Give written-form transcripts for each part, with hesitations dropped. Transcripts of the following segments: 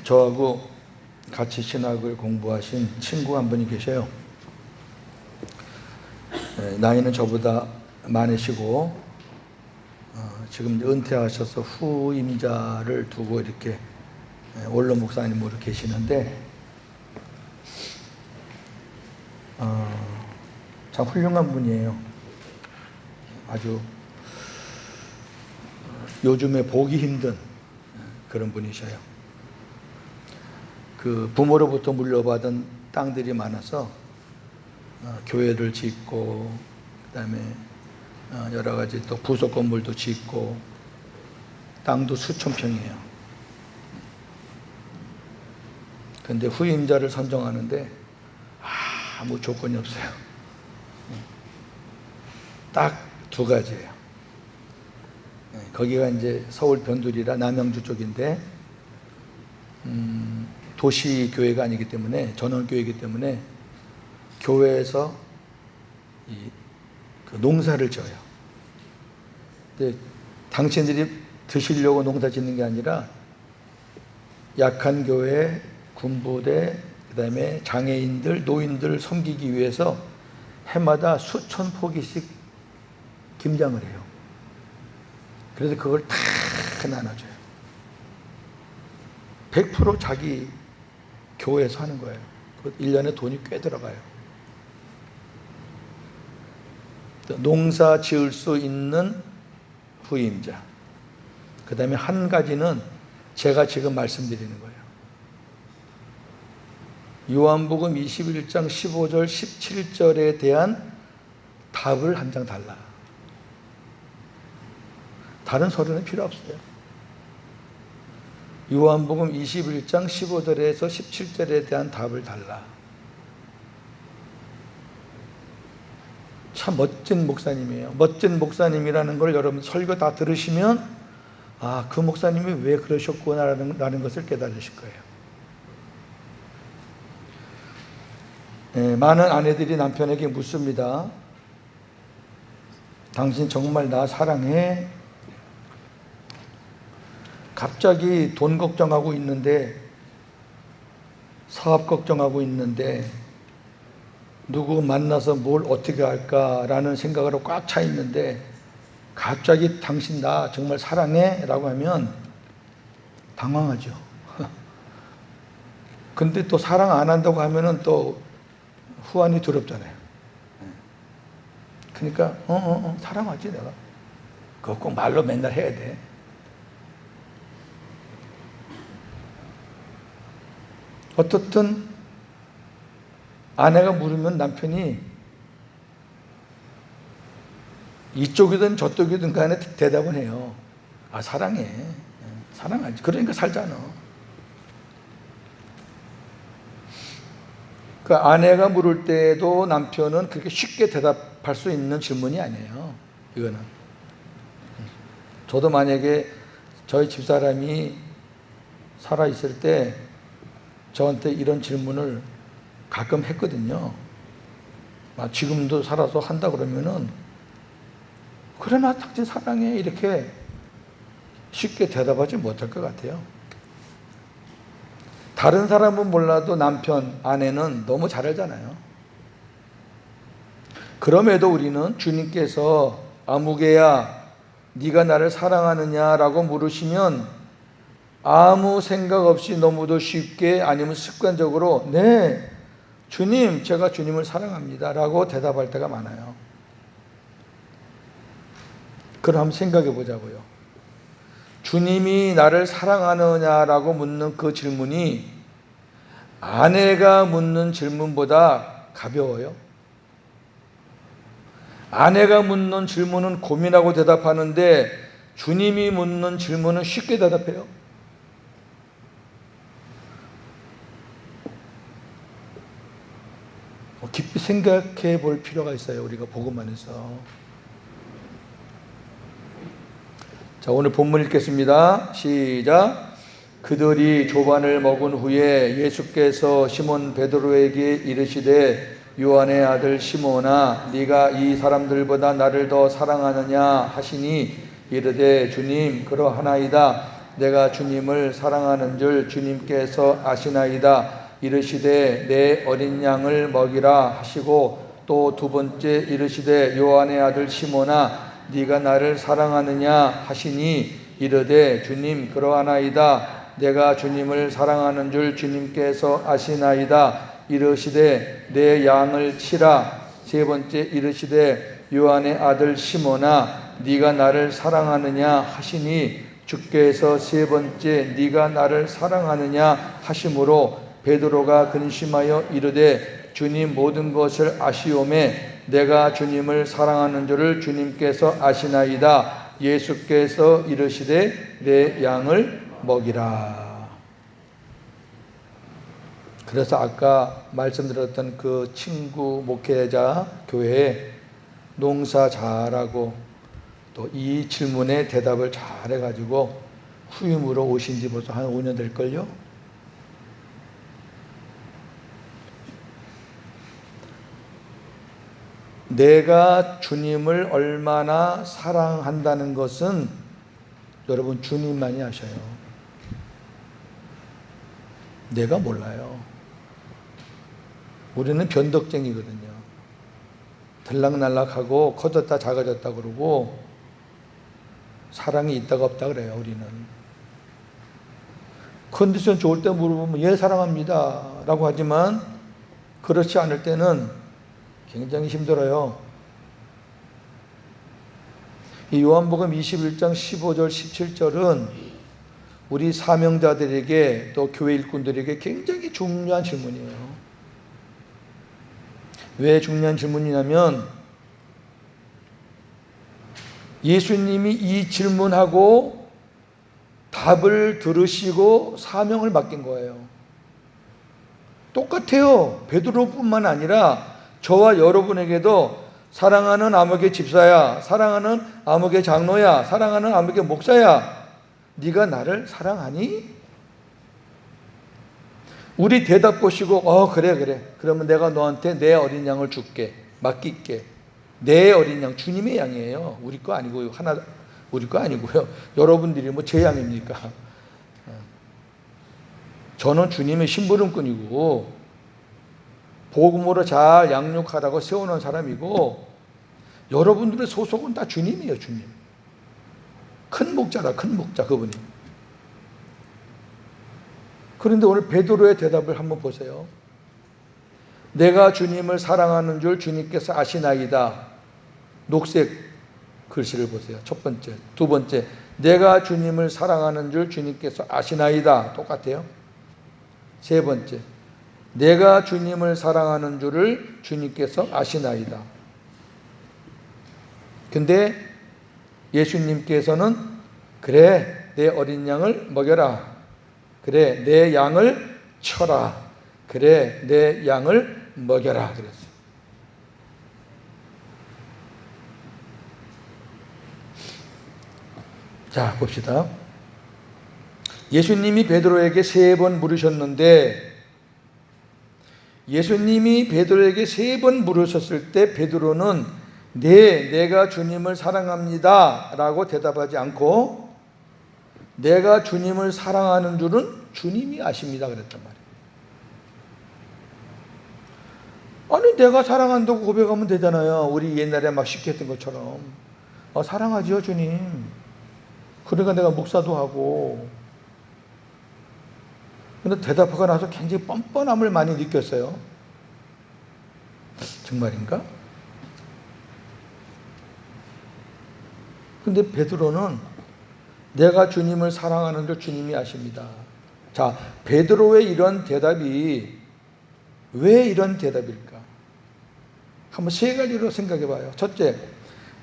저하고 같이 신학을 공부하신 친구 한 분이 계셔요. 나이는 저보다 많으시고 지금 은퇴하셔서 후임자를 두고 이렇게 원로 목사님으로 계시는데 참 훌륭한 분이에요. 아주 요즘에 보기 힘든 그런 분이셔요. 그 부모로부터 물려받은 땅들이 많아서 교회를 짓고 그다음에 여러 가지 또 부속 건물도 짓고 땅도 수천 평이에요. 그런데 후임자를 선정하는데 아무 조건이 없어요. 딱 두 가지예요. 거기가 이제 서울 변두리라 남양주 쪽인데 도시 교회가 아니기 때문에 전원교회이기 때문에 교회에서 그 농사를 지어요. 근데 당신들이 드시려고 농사 짓는 게 아니라 약한 교회, 군부대, 그다음에 장애인들, 노인들 섬기기 위해서 해마다 수천 포기씩 김장을 해요. 그래서 그걸 다 나눠줘요. 100% 자기 교회에서 하는 거예요. 1년에 돈이 꽤 들어가요. 농사 지을 수 있는 후임자. 그 다음에 한 가지는 제가 지금 말씀드리는 거예요. 요한복음 21장 15절 17절에 대한 답을 한 장 달라. 다른 서류는 필요 없어요. 요한복음 21장 15절에서 17절에 대한 답을 달라. 참 멋진 목사님이에요. 멋진 목사님이라는 걸 여러분 설교 다 들으시면 그 목사님이 왜 그러셨구나라는 것을 깨달으실 거예요. 많은 아내들이 남편에게 묻습니다. 당신 정말 나 사랑해? 갑자기 돈 걱정하고 있는데, 사업 걱정하고 있는데, 누구 만나서 뭘 어떻게 할까라는 생각으로 꽉 차 있는데 갑자기 당신 나 정말 사랑해? 라고 하면 당황하죠. 근데 또 사랑 안 한다고 하면은 또 후환이 두렵잖아요. 그러니까 사랑하지 내가. 그거 꼭 말로 맨날 해야 돼. 어떻든 아내가 물으면 남편이 이쪽이든 저쪽이든 간에 대답은 해요. 사랑해. 사랑하지. 그러니까 살잖아. 그 아내가 물을 때도 남편은 그렇게 쉽게 대답할 수 있는 질문이 아니에요. 이거는. 저도 만약에 저희 집사람이 살아있을 때 저한테 이런 질문을 가끔 했거든요. 지금도 살아서 한다 그러면은 그래 나 당신 사랑해 이렇게 쉽게 대답하지 못할 것 같아요. 다른 사람은 몰라도 남편, 아내는 너무 잘 알잖아요. 그럼에도 우리는 주님께서 아무개야 네가 나를 사랑하느냐라고 물으시면 아무 생각 없이 너무도 쉽게 아니면 습관적으로 네 주님 제가 주님을 사랑합니다 라고 대답할 때가 많아요. 그럼 한번 생각해 보자고요. 주님이 나를 사랑하느냐라고 묻는 그 질문이 아내가 묻는 질문보다 가벼워요. 아내가 묻는 질문은 고민하고 대답하는데 주님이 묻는 질문은 쉽게 대답해요. 깊이 생각해 볼 필요가 있어요. 우리가 복음 안에서. 자, 오늘 본문 읽겠습니다. 시작. 그들이 조반을 먹은 후에 예수께서 시몬 베드로에게 이르시되 요한의 아들 시몬아 네가 이 사람들보다 나를 더 사랑하느냐 하시니 이르되 주님 그러하나이다. 내가 주님을 사랑하는 줄 주님께서 아시나이다. 이르시되 내 어린 양을 먹이라 하시고 또 두 번째 이르시되 요한의 아들 시몬아 네가 나를 사랑하느냐 하시니 이르되 주님 그러하나이다. 내가 주님을 사랑하는 줄 주님께서 아시나이다. 이르시되 내 양을 치라. 세 번째 이르시되 요한의 아들 시몬아 네가 나를 사랑하느냐 하시니 주께서 세 번째 네가 나를 사랑하느냐 하심으로 베드로가 근심하여 이르되 주님 모든 것을 아시오매 내가 주님을 사랑하는 줄을 주님께서 아시나이다. 예수께서 이르시되 내 양을 먹이라. 그래서 아까 말씀드렸던 그 친구 목회자 교회에 농사 잘하고 또 이 질문에 대답을 잘해가지고 후임으로 오신 지 벌써 한 5년 될걸요? 내가 주님을 얼마나 사랑한다는 것은 여러분 주님만이 아셔요. 내가 몰라요. 우리는 변덕쟁이거든요. 들락날락하고 커졌다 작아졌다 그러고 사랑이 있다가 없다 그래요. 우리는 컨디션 좋을 때 물어보면 예 사랑합니다 라고 하지만 그렇지 않을 때는 굉장히 힘들어요. 이 요한복음 21장 15절 17절은 우리 사명자들에게 또 교회 일꾼들에게 굉장히 중요한 질문이에요. 왜 중요한 질문이냐면 예수님이 이 질문하고 답을 들으시고 사명을 맡긴 거예요. 똑같아요. 베드로뿐만 아니라 저와 여러분에게도 사랑하는 아무개 집사야, 사랑하는 아무개 장로야, 사랑하는 아무개 목사야, 네가 나를 사랑하니? 우리 대답 보시고 그래 그러면 내가 너한테 내 어린 양을 줄게, 맡길게. 내 어린 양, 주님의 양이에요. 우리 거 아니고요. 우리 거 아니고요. 여러분들이 뭐 제 양입니까? 저는 주님의 심부름꾼이고 복음으로 잘 양육하라고 세워놓은 사람이고 여러분들의 소속은 다 주님이에요. 주님. 큰 목자라, 큰 목자 그분이. 그런데 오늘 베드로의 대답을 한번 보세요. 내가 주님을 사랑하는 줄 주님께서 아시나이다. 녹색 글씨를 보세요. 첫 번째. 두 번째, 내가 주님을 사랑하는 줄 주님께서 아시나이다. 똑같아요. 세 번째, 내가 주님을 사랑하는 줄을 주님께서 아시나이다. 근데 예수님께서는 그래 내 어린 양을 먹여라. 그래 내 양을 쳐라. 그래 내 양을 먹여라 그랬어요. 자 봅시다. 예수님이 베드로에게 3번 물으셨는데 예수님이 베드로에게 3번 물으셨을 때 베드로는 네, 내가 주님을 사랑합니다 라고 대답하지 않고 내가 주님을 사랑하는 줄은 주님이 아십니다 그랬단 말이에요. 아니 내가 사랑한다고 고백하면 되잖아요. 우리 옛날에 막 쉽게 했던 것처럼 사랑하지요 주님. 그러니까 내가 목사도 하고. 근데 대답하고 나서 굉장히 뻔뻔함을 많이 느꼈어요. 정말인가? 근데 베드로는 내가 주님을 사랑하는 줄 주님이 아십니다. 자, 베드로의 이런 대답이 왜 이런 대답일까? 한번 3가지로 생각해 봐요. 첫째,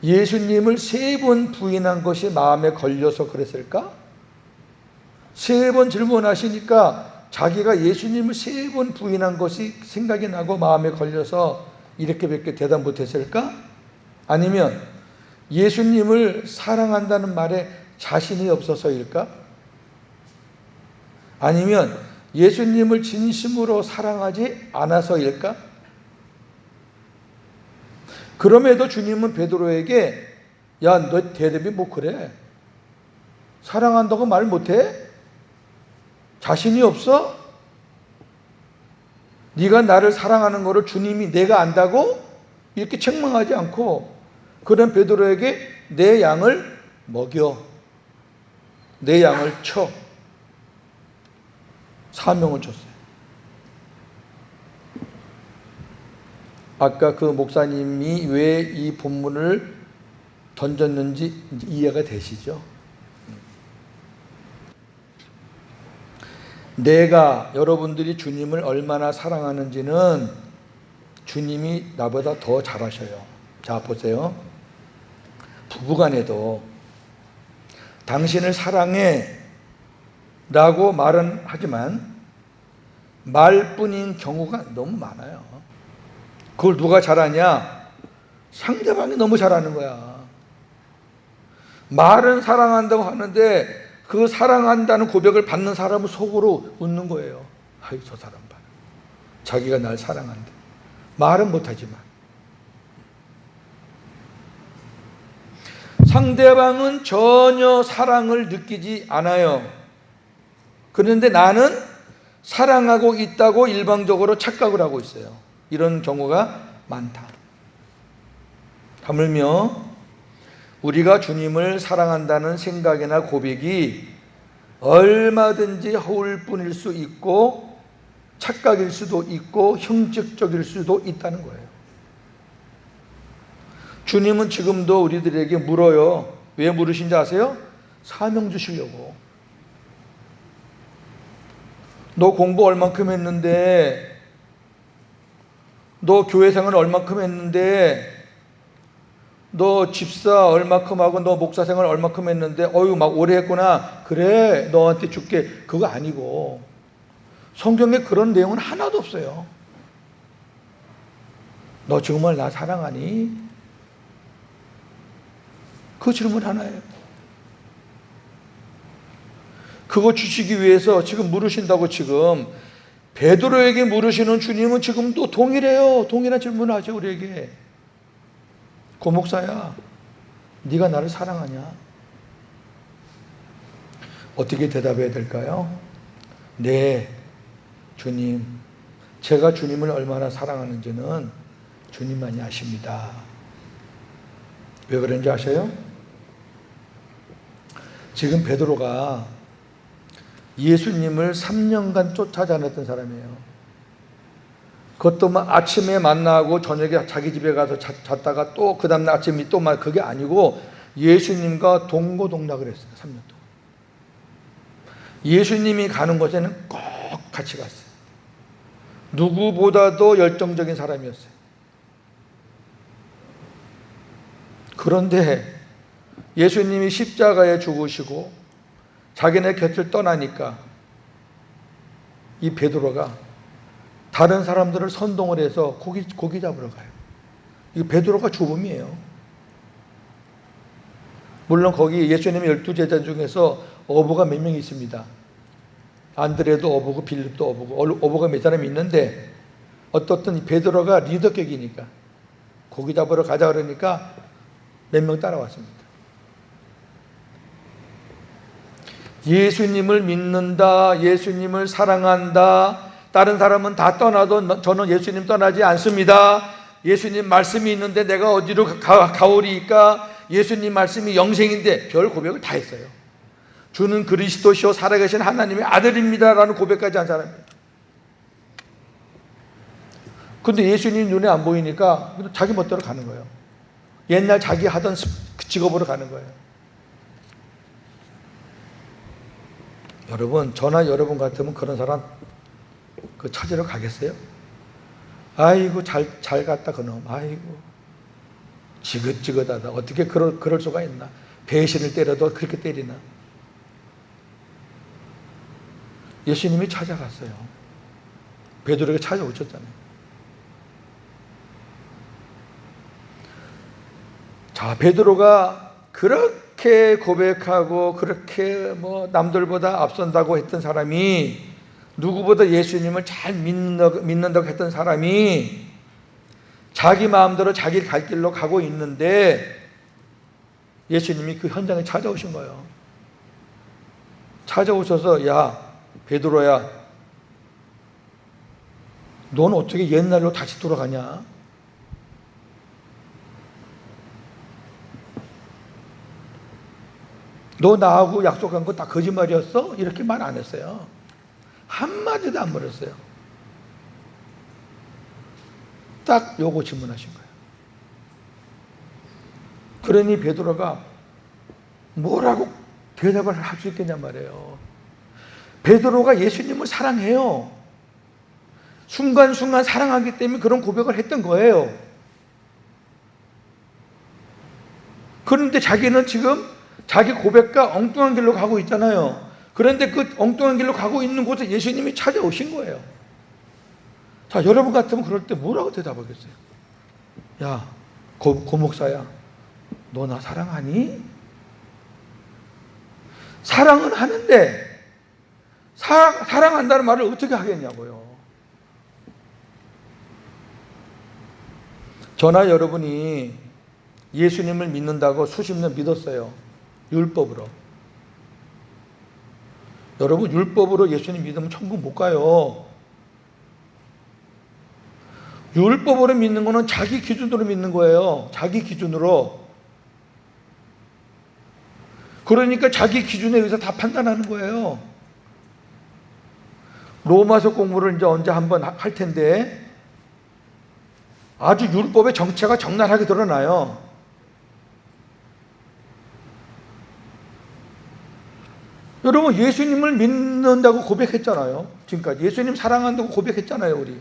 예수님을 3번 부인한 것이 마음에 걸려서 그랬을까? 3번 질문하시니까 자기가 예수님을 3번 부인한 것이 생각이 나고 마음에 걸려서 이렇게밖에 대답 못했을까? 아니면 예수님을 사랑한다는 말에 자신이 없어서일까? 아니면 예수님을 진심으로 사랑하지 않아서일까? 그럼에도 주님은 베드로에게 야, 너 대답이 뭐 그래? 사랑한다고 말 못해? 자신이 없어? 네가 나를 사랑하는 거를 주님이 내가 안다고? 이렇게 책망하지 않고 그런 베드로에게 내 양을 먹여, 내 양을 쳐, 사명을 줬어요. 아까 그 목사님이 왜 이 본문을 던졌는지 이해가 되시죠? 내가 여러분들이 주님을 얼마나 사랑하는지는 주님이 나보다 더 잘 아셔요. 자, 보세요. 부부간에도 당신을 사랑해 라고 말은 하지만 말뿐인 경우가 너무 많아요. 그걸 누가 잘하냐? 상대방이 너무 잘하는 거야. 말은 사랑한다고 하는데 그 사랑한다는 고백을 받는 사람은 속으로 웃는 거예요. 아이, 저 사람 봐. 자기가 날 사랑한다. 말은 못하지만. 상대방은 전혀 사랑을 느끼지 않아요. 그런데 나는 사랑하고 있다고 일방적으로 착각을 하고 있어요. 이런 경우가 많다. 하물며 우리가 주님을 사랑한다는 생각이나 고백이 얼마든지 허울뿐일 수 있고 착각일 수도 있고 형식적일 수도 있다는 거예요. 주님은 지금도 우리들에게 물어요. 왜 물으신지 아세요? 사명 주시려고. 너 공부 얼만큼 했는데, 너 교회 생활 얼만큼 했는데, 너 집사 얼마큼 하고 너 목사 생활 얼마큼 했는데 어휴 막 오래 했구나. 그래 너한테 줄게. 그거 아니고 성경에 그런 내용은 하나도 없어요. 너 정말 나 사랑하니? 그 질문 하나예요. 그거 주시기 위해서 지금 물으신다고 지금 베드로에게 물으시는 주님은 지금도 동일해요. 동일한 질문을 하죠 우리에게. 고목사야, 네가 나를 사랑하냐? 어떻게 대답해야 될까요? 네, 주님. 제가 주님을 얼마나 사랑하는지는 주님만이 아십니다. 왜 그런지 아세요? 지금 베드로가 예수님을 3년간 쫓아다녔던 사람이에요. 그것도 막 아침에 만나고 저녁에 자기 집에 가서 잤다가 또 그 다음날 아침에 또 그게 아니고 예수님과 동고동락을 했어요. 3년 동안. 예수님이 가는 곳에는 꼭 같이 갔어요. 누구보다도 열정적인 사람이었어요. 그런데 예수님이 십자가에 죽으시고 자기네 곁을 떠나니까 이 베드로가 다른 사람들을 선동을 해서 고기 잡으러 가요. 이 베드로가 주범이에요. 물론 거기 예수님의 12제자 중에서 어부가 몇 명 있습니다. 안드레도 어부고 빌립도 어부고 어부가 몇 사람이 있는데 어떻든 베드로가 리더격이니까 고기 잡으러 가자 그러니까 몇 명 따라왔습니다. 예수님을 믿는다, 예수님을 사랑한다, 다른 사람은 다 떠나도 저는 예수님 떠나지 않습니다. 예수님 말씀이 있는데 내가 어디로 가오리이까? 예수님 말씀이 영생인데 별 고백을 다 했어요. 주는 그리스도시요 살아계신 하나님의 아들입니다 라는 고백까지 한 사람이에요. 근데 예수님 눈에 안 보이니까 자기 멋대로 가는 거예요. 옛날 자기 하던 직업으로 가는 거예요. 여러분, 저나 여러분 같으면 그런 사람 찾으러 가겠어요? 아이고 잘 갔다 그놈. 아이고 지긋지긋하다. 어떻게 그럴 수가 있나? 배신을 때려도 그렇게 때리나? 예수님이 찾아갔어요. 베드로에게 찾아오셨잖아요. 자, 베드로가 그렇게 고백하고 그렇게 남들보다 앞선다고 했던 사람이, 누구보다 예수님을 잘 믿는다고 했던 사람이 자기 마음대로 자기 갈 길로 가고 있는데 예수님이 그 현장에 찾아오신 거예요. 찾아오셔서 야 베드로야 넌 어떻게 옛날로 다시 돌아가냐? 너 나하고 약속한 거 다 거짓말이었어? 이렇게 말 안 했어요. 한마디도 안 물었어요. 딱 요거 질문하신 거예요. 그러니 베드로가 뭐라고 대답을 할 수 있겠냔 말이에요. 베드로가 예수님을 사랑해요. 순간순간 사랑하기 때문에 그런 고백을 했던 거예요. 그런데 자기는 지금 자기 고백과 엉뚱한 길로 가고 있잖아요. 그런데 그 엉뚱한 길로 가고 있는 곳에 예수님이 찾아오신 거예요. 자, 여러분 같으면 그럴 때 뭐라고 대답하겠어요? 야, 고목사야, 너 나 사랑하니? 사랑은 하는데 사랑한다는 말을 어떻게 하겠냐고요. 저나 여러분이 예수님을 믿는다고 수십 년 믿었어요. 율법으로. 여러분 율법으로 예수님 믿으면 천국 못 가요. 율법으로 믿는 거는 자기 기준으로 믿는 거예요. 자기 기준으로. 그러니까 자기 기준에 의해서 다 판단하는 거예요. 로마서 공부를 이제 언제 한번 할 텐데 아주 율법의 정체가 적나라하게 드러나요. 여러분 예수님을 믿는다고 고백했잖아요. 지금까지 예수님 사랑한다고 고백했잖아요. 우리.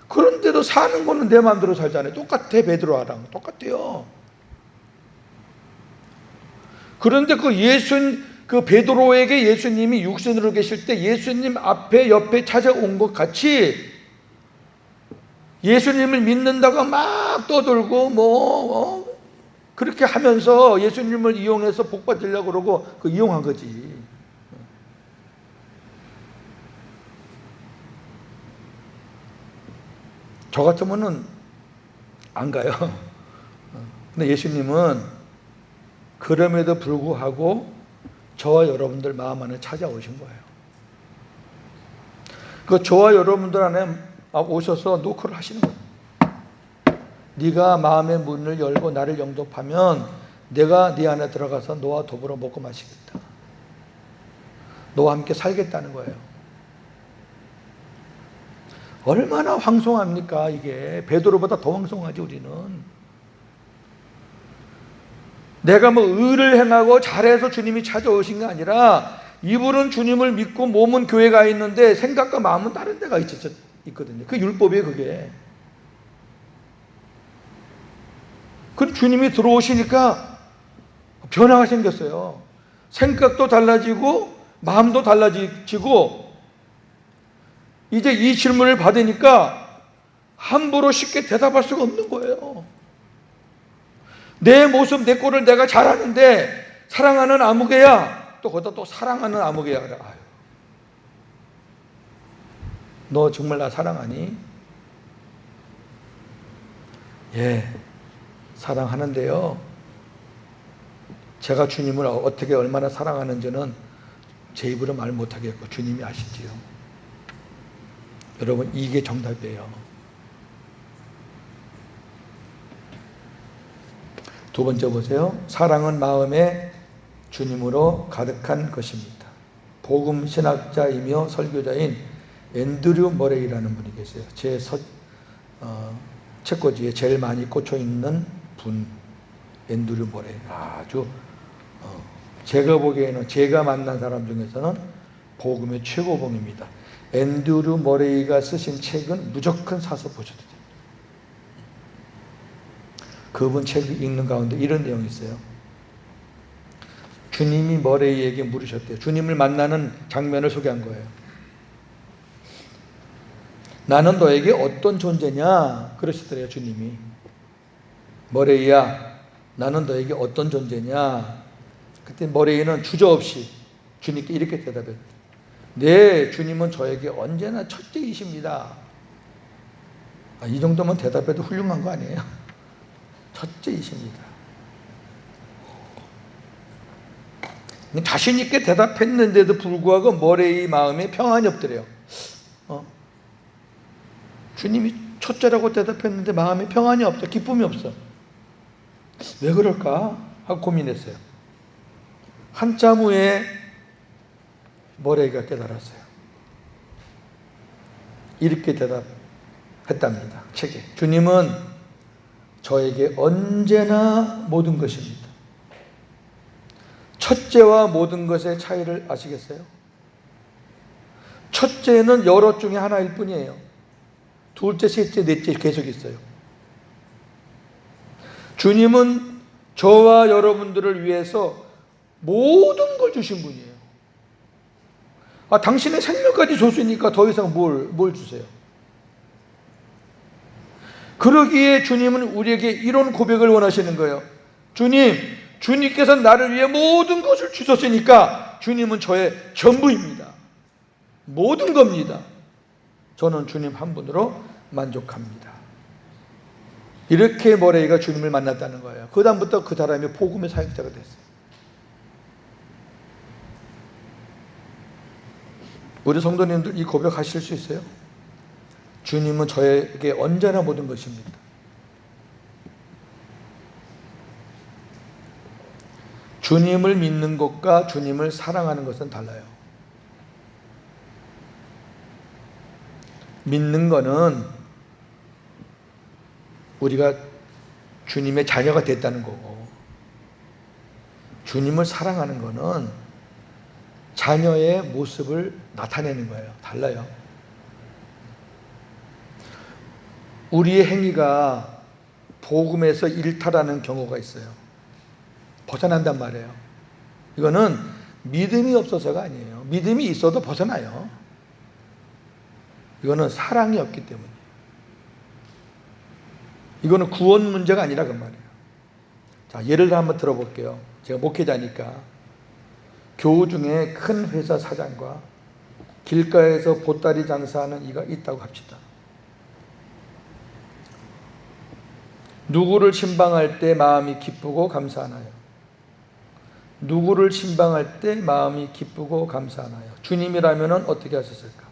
그런데도 사는 거는 내 마음대로 살잖아요. 똑같아. 베드로랑 똑같아요. 그런데 그 베드로에게 예수님이 육신으로 계실 때 예수님 앞에 옆에 찾아온 것 같이 예수님을 믿는다고 막 떠들고 그렇게 하면서 예수님을 이용해서 복 받으려고 그러고 이용한 거지. 저 같으면은 안 가요. 근데 예수님은 그럼에도 불구하고 저와 여러분들 마음 안에 찾아오신 거예요. 그 저와 여러분들 안에 오셔서 노크를 하시는 거예요. 네가 마음의 문을 열고 나를 영접하면 내가 네 안에 들어가서 너와 더불어 먹고 마시겠다. 너와 함께 살겠다는 거예요. 얼마나 황송합니까 이게. 베드로보다 더 황송하지 우리는. 내가 의를 행하고 잘해서 주님이 찾아오신 게 아니라 이분은 주님을 믿고 몸은 교회 가 있는데 생각과 마음은 다른 데가 있거든요. 그 율법이에요 그게. 그 주님이 들어오시니까 변화가 생겼어요. 생각도 달라지고 마음도 달라지고 이제 이 질문을 받으니까 함부로 쉽게 대답할 수가 없는 거예요. 내 모습 내 꼴을 내가 잘하는데 사랑하는 아무개야 또 거기다 또 사랑하는 아무개야 그래. 아유. 너 정말 나 사랑하니? 예 사랑하는데요 제가 주님을 어떻게 얼마나 사랑하는지는 제 입으로 말 못하겠고 주님이 아시지요. 여러분 이게 정답이에요. 두 번째 보세요. 사랑은 마음에 주님으로 가득한 것입니다. 복음 신학자이며 설교자인 앤드류 머레이라는 분이 계세요. 제 책꽂이에 제일 많이 꽂혀 있는 분 앤드류 머레이. 아주 제가 보기에는 제가 만난 사람 중에서는 복음의 최고봉입니다. 앤드류 머레이가 쓰신 책은 무조건 사서 보셔도 돼요. 그분 책 읽는 가운데 이런 내용이 있어요. 주님이 머레이에게 물으셨대요. 주님을 만나는 장면을 소개한 거예요. 나는 너에게 어떤 존재냐? 그러시더래요, 주님이. 머레이야, 나는 너에게 어떤 존재냐? 그때 머레이는 주저없이 주님께 이렇게 대답했대요. 네, 주님은 저에게 언제나 첫째이십니다. 이 정도면 대답해도 훌륭한 거 아니에요? 첫째이십니다. 자신 있게 대답했는데도 불구하고 머레이의 마음에 평안이 없더래요. 주님이 첫째라고 대답했는데 마음에 평안이 없어. 기쁨이 없어. 왜 그럴까 하고 고민했어요. 한참 후에 머레이가 깨달았어요. 이렇게 대답했답니다. 책에. 주님은 저에게 언제나 모든 것입니다. 첫째와 모든 것의 차이를 아시겠어요? 첫째는 여러 중에 하나일 뿐이에요. 둘째, 셋째, 넷째 계속 있어요. 주님은 저와 여러분들을 위해서 모든 걸 주신 분이에요. 당신의 생명까지 줬으니까 더 이상 뭘 주세요? 그러기에 주님은 우리에게 이런 고백을 원하시는 거예요. 주님께서 나를 위해 모든 것을 주셨으니까 주님은 저의 전부입니다. 모든 겁니다. 저는 주님 한 분으로 만족합니다. 이렇게 머레이가 주님을 만났다는 거예요. 그 다음부터 그 사람이 복음의 사역자가 됐어요. 우리 성도님들 이 고백하실 수 있어요? 주님은 저에게 언제나 모든 것입니다. 주님을 믿는 것과 주님을 사랑하는 것은 달라요. 믿는 거는 우리가 주님의 자녀가 됐다는 거고, 주님을 사랑하는 거는 자녀의 모습을 나타내는 거예요. 달라요. 우리의 행위가 복음에서 일탈하는 경우가 있어요. 벗어난단 말이에요. 이거는 믿음이 없어서가 아니에요. 믿음이 있어도 벗어나요. 이거는 사랑이 없기 때문이에요. 이거는 구원 문제가 아니라 그 말이에요. 자, 예를 들어 한번 들어볼게요. 제가 목회자니까. 교우 중에 큰 회사 사장과 길가에서 보따리 장사하는 이가 있다고 합시다. 누구를 신방할 때 마음이 기쁘고 감사하나요? 누구를 신방할 때 마음이 기쁘고 감사하나요? 주님이라면 어떻게 하셨을까?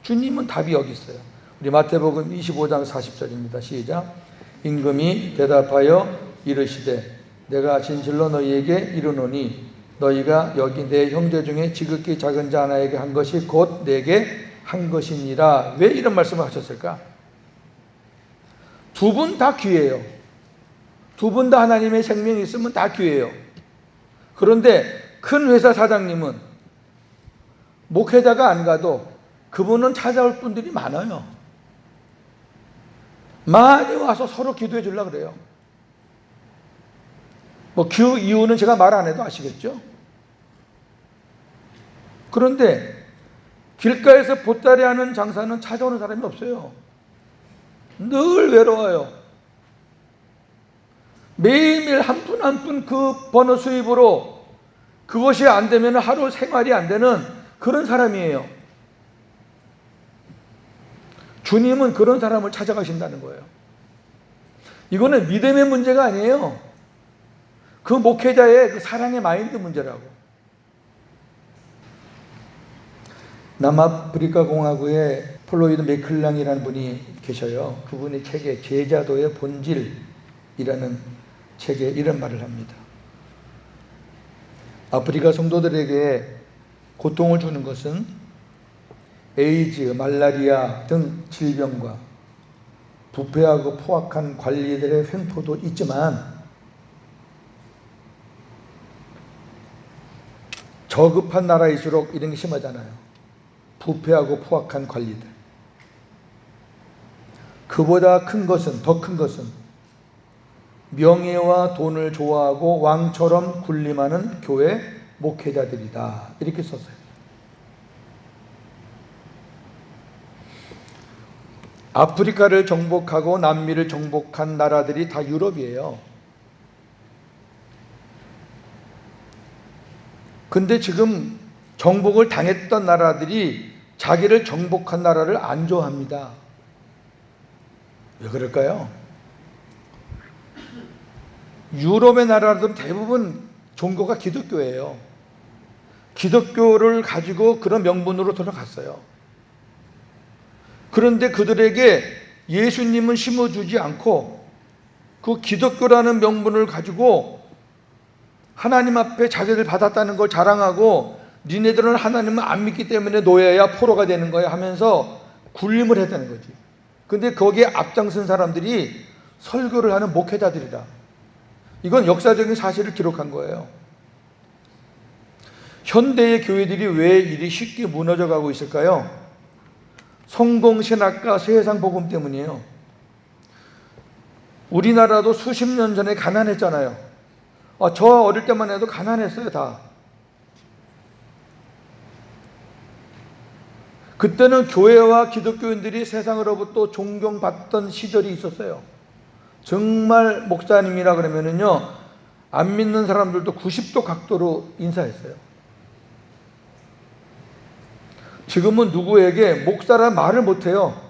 주님은 답이 여기 있어요. 우리 마태복음 25장 40절입니다. 시작. 임금이 대답하여 이르시되 내가 진실로 너희에게 이르노니 너희가 여기 내 형제 중에 지극히 작은 자 하나에게 한 것이 곧 내게 한 것이니라. 왜 이런 말씀을 하셨을까? 두 분 다 귀해요. 두 분 다 하나님의 생명이 있으면 다 귀해요. 그런데 큰 회사 사장님은 목회자가 안 가도 그분은 찾아올 분들이 많아요. 많이 와서 서로 기도해 주려고 그래요. 그 이유는 제가 말 안 해도 아시겠죠? 그런데 길가에서 보따리 하는 장사는 찾아오는 사람이 없어요. 늘 외로워요. 매일매일 한 푼 한 푼 그 버는 수입으로 그것이 안 되면 하루 생활이 안 되는 그런 사람이에요. 주님은 그런 사람을 찾아가신다는 거예요. 이거는 믿음의 문제가 아니에요. 그 목회자의 그 사랑의 마인드 문제라고. 남아프리카 공화국에 플로이드 맥클랑이라는 분이 계셔요. 그분의 책에 제자도의 본질이라는 책에 이런 말을 합니다. 아프리카 성도들에게 고통을 주는 것은 에이즈, 말라리아 등 질병과 부패하고 포악한 관리들의 횡포도 있지만 저급한 나라일수록 이런 게 심하잖아요. 부패하고 포악한 관리들. 그보다 큰 것은, 더 큰 것은 명예와 돈을 좋아하고 왕처럼 군림하는 교회 목회자들이다. 이렇게 썼어요. 아프리카를 정복하고 남미를 정복한 나라들이 다 유럽이에요. 근데 지금 정복을 당했던 나라들이 자기를 정복한 나라를 안 좋아합니다. 왜 그럴까요? 유럽의 나라들은 대부분 종교가 기독교예요. 기독교를 가지고 그런 명분으로 들어갔어요. 그런데 그들에게 예수님은 심어주지 않고 그 기독교라는 명분을 가지고 하나님 앞에 자기를 받았다는 걸 자랑하고 니네들은 하나님을 안 믿기 때문에 노예야 포로가 되는 거야 하면서 굴림을 했다는 거지. 근데 거기에 앞장선 사람들이 설교를 하는 목회자들이다. 이건 역사적인 사실을 기록한 거예요. 현대의 교회들이 왜 이리 쉽게 무너져 가고 있을까요? 성공신학과 세상복음 때문이에요. 우리나라도 수십 년 전에 가난했잖아요. 저 어릴 때만 해도 가난했어요, 다. 그때는 교회와 기독교인들이 세상으로부터 존경받던 시절이 있었어요. 정말 목사님이라 그러면은요, 안 믿는 사람들도 90도 각도로 인사했어요. 지금은 누구에게 목사란 말을 못해요.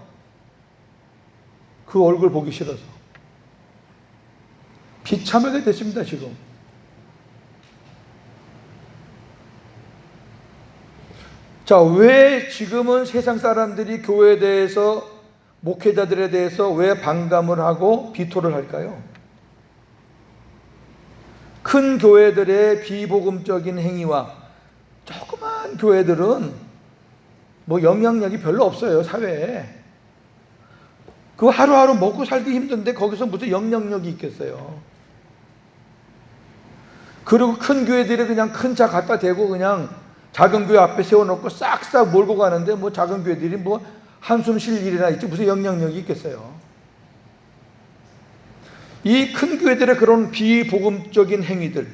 그 얼굴 보기 싫어서. 비참하게 됐습니다, 지금. 자, 왜 지금은 세상 사람들이 교회에 대해서, 목회자들에 대해서 왜 반감을 하고 비토를 할까요? 큰 교회들의 비복음적인 행위와 조그만 교회들은 뭐 영향력이 별로 없어요, 사회에. 그 하루하루 먹고 살기 힘든데 거기서 무슨 영향력이 있겠어요. 그리고 큰 교회들이 그냥 큰 차 갖다 대고 그냥 작은 교회 앞에 세워놓고 싹싹 몰고 가는데 뭐 작은 교회들이 뭐 한숨 쉴 일이나 있지 무슨 영향력이 있겠어요. 이 큰 교회들의 그런 비복음적인 행위들,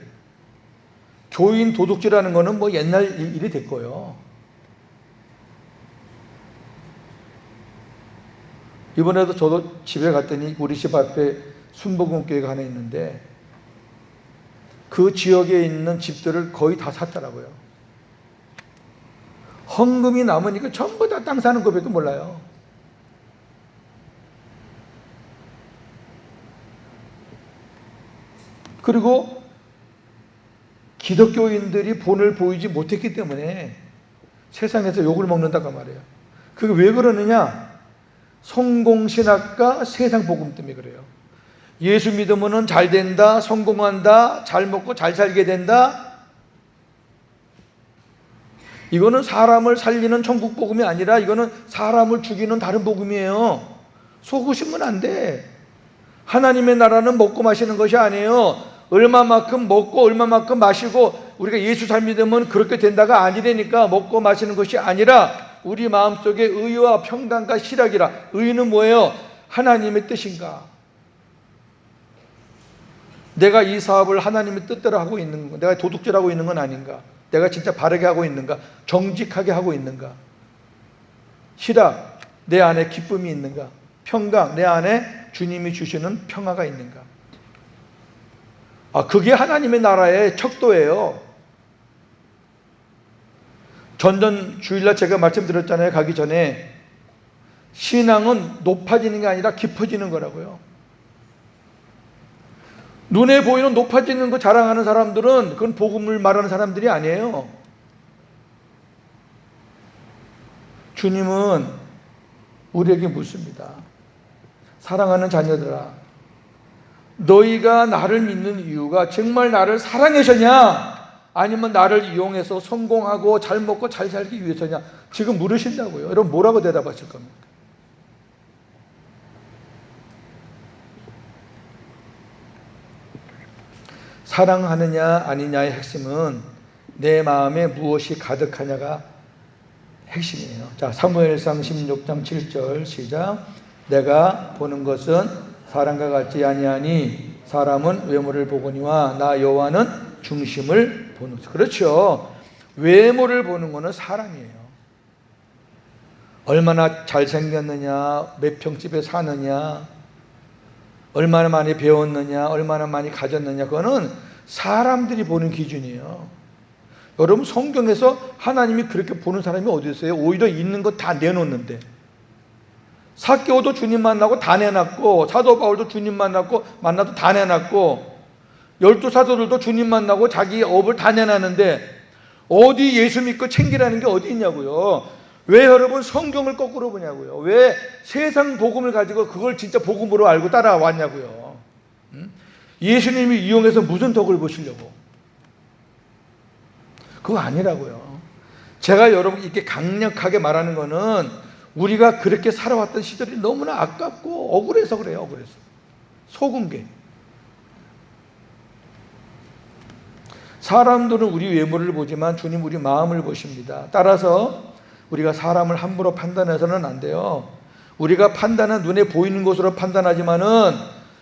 교인 도둑질하는 거는 뭐 옛날 일이 됐고요. 이번에도 저도 집에 갔더니 우리 집 앞에 순복음교회가 하나 있는데 그 지역에 있는 집들을 거의 다 샀더라고요. 헌금이 남으니까 전부 다 땅 사는 것밖에 몰라요. 그리고 기독교인들이 본을 보이지 못했기 때문에 세상에서 욕을 먹는다고 말해요. 그게 왜 그러느냐? 성공신학과 세상복음 때문에 그래요. 예수 믿으면 잘 된다, 성공한다, 잘 먹고 잘 살게 된다. 이거는 사람을 살리는 천국 복음이 아니라 이거는 사람을 죽이는 다른 복음이에요. 속으시면 안 돼. 하나님의 나라는 먹고 마시는 것이 아니에요. 얼마만큼 먹고 얼마만큼 마시고 우리가 예수 잘 믿으면 그렇게 된다가 아니라니까. 먹고 마시는 것이 아니라 우리 마음속에 의와 평강과 실학이라. 의는 뭐예요? 하나님의 뜻인가? 내가 이 사업을 하나님의 뜻대로 하고 있는 거, 내가 도둑질하고 있는 건 아닌가? 내가 진짜 바르게 하고 있는가? 정직하게 하고 있는가? 실학, 내 안에 기쁨이 있는가? 평강, 내 안에 주님이 주시는 평화가 있는가? 그게 하나님의 나라의 척도예요. 전전 주일날 제가 말씀드렸잖아요. 가기 전에 신앙은 높아지는 게 아니라 깊어지는 거라고요. 눈에 보이는 높아지는 거 자랑하는 사람들은 그건 복음을 말하는 사람들이 아니에요. 주님은 우리에게 묻습니다. 사랑하는 자녀들아, 너희가 나를 믿는 이유가 정말 나를 사랑해서냐? 아니면 나를 이용해서 성공하고 잘 먹고 잘 살기 위해서냐? 지금 물으신다고요. 여러분 뭐라고 대답하실 겁니까? 사랑하느냐 아니냐의 핵심은 내 마음에 무엇이 가득하냐가 핵심이에요. 자, 사무엘상 16장 7절 시작. 내가 보는 것은 사람과 같지 아니하니 사람은 외모를 보거니와 나 여호와는 중심을 보는 것. 그렇죠. 외모를 보는 것은 사람이에요. 얼마나 잘생겼느냐, 몇 평집에 사느냐, 얼마나 많이 배웠느냐, 얼마나 많이 가졌느냐, 그거는 사람들이 보는 기준이에요. 여러분 성경에서 하나님이 그렇게 보는 사람이 어디 있어요? 오히려 있는 거 다 내놓는데. 삭개오도 주님 만나고 다 내놨고, 사도 바울도 주님 만나고 만나도 다 내놨고, 12 사도들도 주님 만나고 자기 업을 다 내놨는데 어디 예수 믿고 챙기라는 게 어디 있냐고요. 왜 여러분 성경을 거꾸로 보냐고요. 왜 세상 복음을 가지고 그걸 진짜 복음으로 알고 따라왔냐고요. 예수님이 이용해서 무슨 덕을 보시려고. 그거 아니라고요. 제가 여러분 이렇게 강력하게 말하는 거는 우리가 그렇게 살아왔던 시절이 너무나 아깝고 억울해서 그래요. 억울해서. 속은 게. 사람들은 우리 외모를 보지만 주님 우리 마음을 보십니다. 따라서 우리가 사람을 함부로 판단해서는 안 돼요. 우리가 판단은 눈에 보이는 것으로 판단하지만은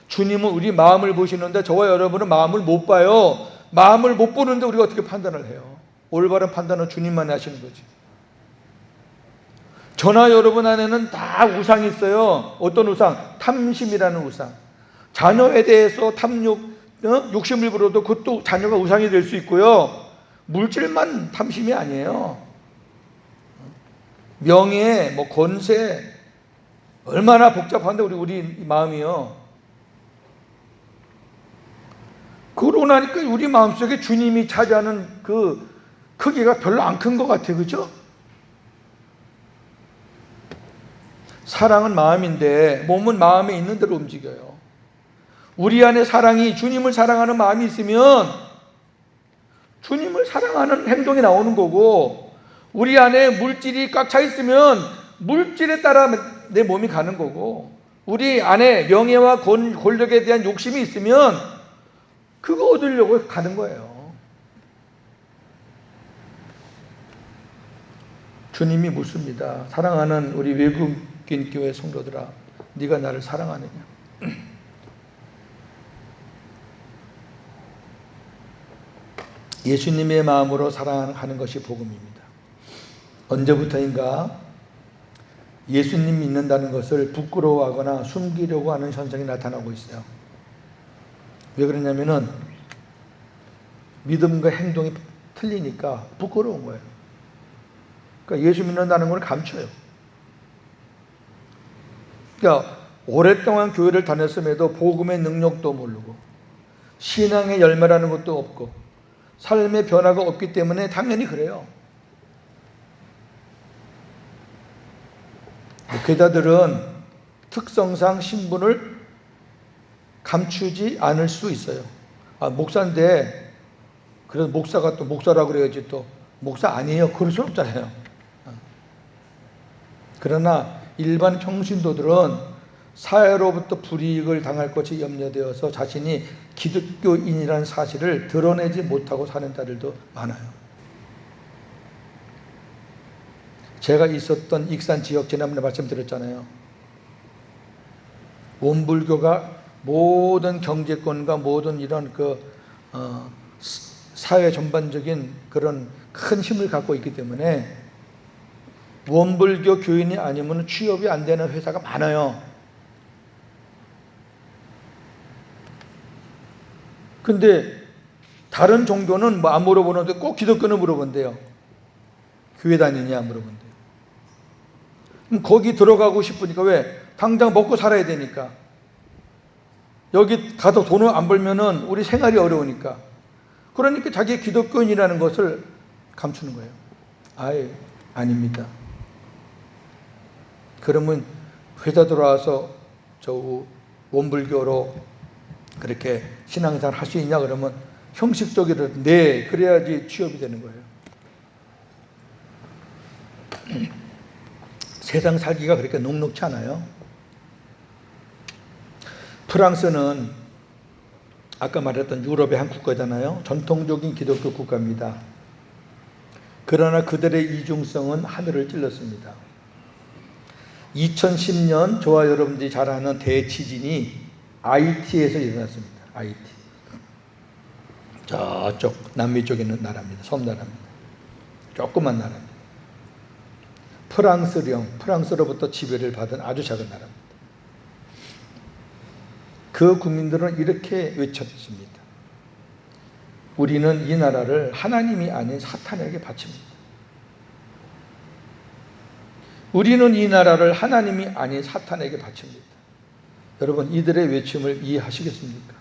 주님은 우리 마음을 보시는데 저와 여러분은 마음을 못 봐요. 마음을 못 보는데 우리가 어떻게 판단을 해요? 올바른 판단은 주님만이 하시는 거지. 저나 여러분 안에는 다 우상이 있어요. 어떤 우상? 탐심이라는 우상. 자녀에 대해서 탐욕, 욕심을 부려도 그것도 자녀가 우상이 될 수 있고요. 물질만 탐심이 아니에요. 명예, 권세, 얼마나 복잡한데 우리 마음이요. 그러고 나니까 우리 마음속에 주님이 차지하는 그 크기가 별로 안 큰 것 같아요. 그죠? 사랑은 마음인데 몸은 마음에 있는 대로 움직여요. 우리 안에 사랑이 주님을 사랑하는 마음이 있으면 주님을 사랑하는 행동이 나오는 거고, 우리 안에 물질이 꽉 차 있으면 물질에 따라 내 몸이 가는 거고, 우리 안에 명예와 권력에 대한 욕심이 있으면 그거 얻으려고 가는 거예요. 주님이 묻습니다. 사랑하는 우리 외국인 교회 성도들아, 네가 나를 사랑하느냐? 예수님의 마음으로 사랑하는 것이 복음입니다. 언제부터인가 예수님 믿는다는 것을 부끄러워하거나 숨기려고 하는 현상이 나타나고 있어요. 왜 그러냐면은 믿음과 행동이 틀리니까 부끄러운 거예요. 그러니까 예수 믿는다는 걸 감춰요. 그러니까 오랫동안 교회를 다녔음에도 복음의 능력도 모르고 신앙의 열매라는 것도 없고 삶의 변화가 없기 때문에 당연히 그래요. 목회자들은 특성상 신분을 감추지 않을 수 있어요. 목사인데 그래서 목사가 또 목사라고 그래야지 또 목사 아니에요. 그럴 수 없잖아요. 그러나 일반 평신도들은 사회로부터 불이익을 당할 것이 염려되어서 자신이 기독교인이라는 사실을 드러내지 못하고 사는 자들도 많아요. 제가 있었던 익산 지역 지난번에 말씀드렸잖아요. 원불교가 모든 경제권과 모든 이런 사회 전반적인 그런 큰 힘을 갖고 있기 때문에 원불교 교인이 아니면 취업이 안 되는 회사가 많아요. 근데 다른 종교는 안 물어보는데 꼭 기독교는 물어본대요. 교회 다니냐 물어본대요. 그럼 거기 들어가고 싶으니까 왜? 당장 먹고 살아야 되니까. 여기 가서 돈을 안 벌면은 우리 생활이 어려우니까. 그러니까 자기 기독교인이라는 것을 감추는 거예요. 아예 아닙니다. 그러면 회사 들어와서 저 원불교로 그렇게 신앙생활 할 수 있냐 그러면 형식적으로 네, 그래야지 취업이 되는 거예요. 세상 살기가 그렇게 녹록치 않아요. 프랑스는 아까 말했던 유럽의 한 국가잖아요. 전통적인 기독교 국가입니다. 그러나 그들의 이중성은 하늘을 찔렀습니다. 2010년 저와 여러분들이 잘 아는 대지진이 아이티에서 일어났습니다. 아이티. 저쪽 남미 쪽에 있는 나라입니다. 섬나라입니다. 조그만 나라입니다. 프랑스로부터 지배를 받은 아주 작은 나라입니다. 그 국민들은 이렇게 외쳤습니다. 우리는 이 나라를 하나님이 아닌 사탄에게 바칩니다. 우리는 이 나라를 하나님이 아닌 사탄에게 바칩니다. 여러분, 이들의 외침을 이해하시겠습니까?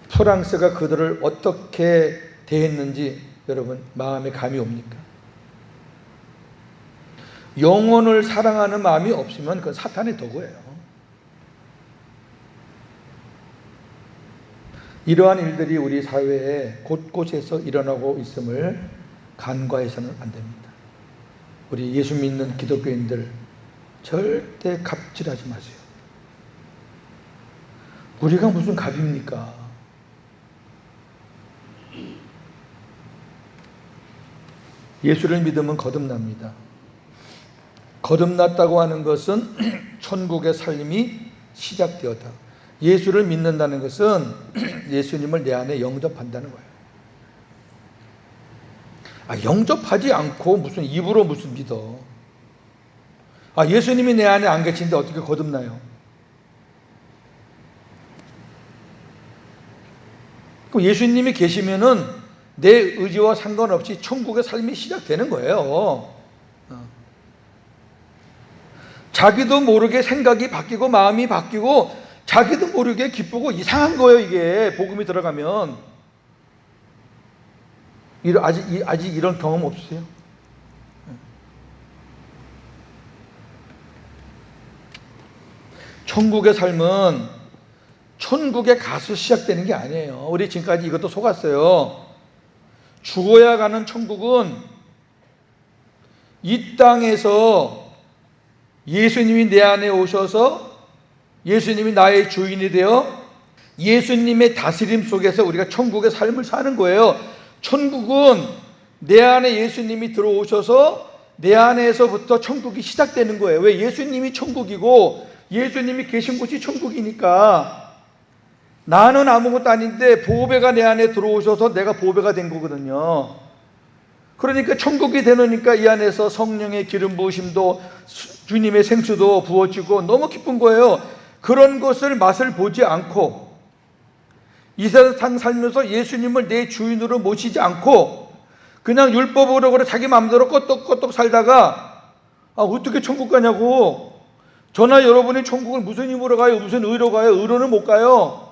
프랑스가 그들을 어떻게 대했는지 여러분 마음에 감이 옵니까? 영혼을 사랑하는 마음이 없으면 그건 사탄의 도구예요. 이러한 일들이 우리 사회에 곳곳에서 일어나고 있음을 간과해서는 안 됩니다. 우리 예수 믿는 기독교인들 절대 갑질하지 마세요. 우리가 무슨 갑입니까? 예수를 믿으면 거듭납니다. 거듭났다고 하는 것은 천국의 삶이 시작되었다. 예수를 믿는다는 것은 예수님을 내 안에 영접한다는 거예요. 영접하지 않고 무슨 입으로 무슨 믿어. 예수님이 내 안에 안 계신데 어떻게 거듭나요? 그럼 예수님이 계시면은 내 의지와 상관없이 천국의 삶이 시작되는 거예요. 자기도 모르게 생각이 바뀌고 마음이 바뀌고 자기도 모르게 기쁘고 이상한 거예요. 이게 복음이 들어가면. 아직 이런 경험 없으세요? 천국의 삶은 천국에 가서 시작되는 게 아니에요. 우리 지금까지 이것도 속았어요. 죽어야 가는 천국은 이 땅에서 예수님이 내 안에 오셔서 예수님이 나의 주인이 되어 예수님의 다스림 속에서 우리가 천국의 삶을 사는 거예요. 천국은 내 안에 예수님이 들어오셔서 내 안에서부터 천국이 시작되는 거예요. 왜? 예수님이 천국이고 예수님이 계신 곳이 천국이니까. 나는 아무것도 아닌데 보배가 내 안에 들어오셔서 내가 보배가 된 거거든요. 그러니까 천국이 되니까 이 안에서 성령의 기름 부으심도 주님의 생수도 부어지고 너무 기쁜 거예요. 그런 것을 맛을 보지 않고 이 세상 살면서 예수님을 내 주인으로 모시지 않고 그냥 율법으로 그래 자기 마음대로 껐떡껐떡 살다가 어떻게 천국 가냐고. 저나 여러분이 천국을 무슨 힘으로 가요? 무슨 의로 가요? 의로는 못 가요.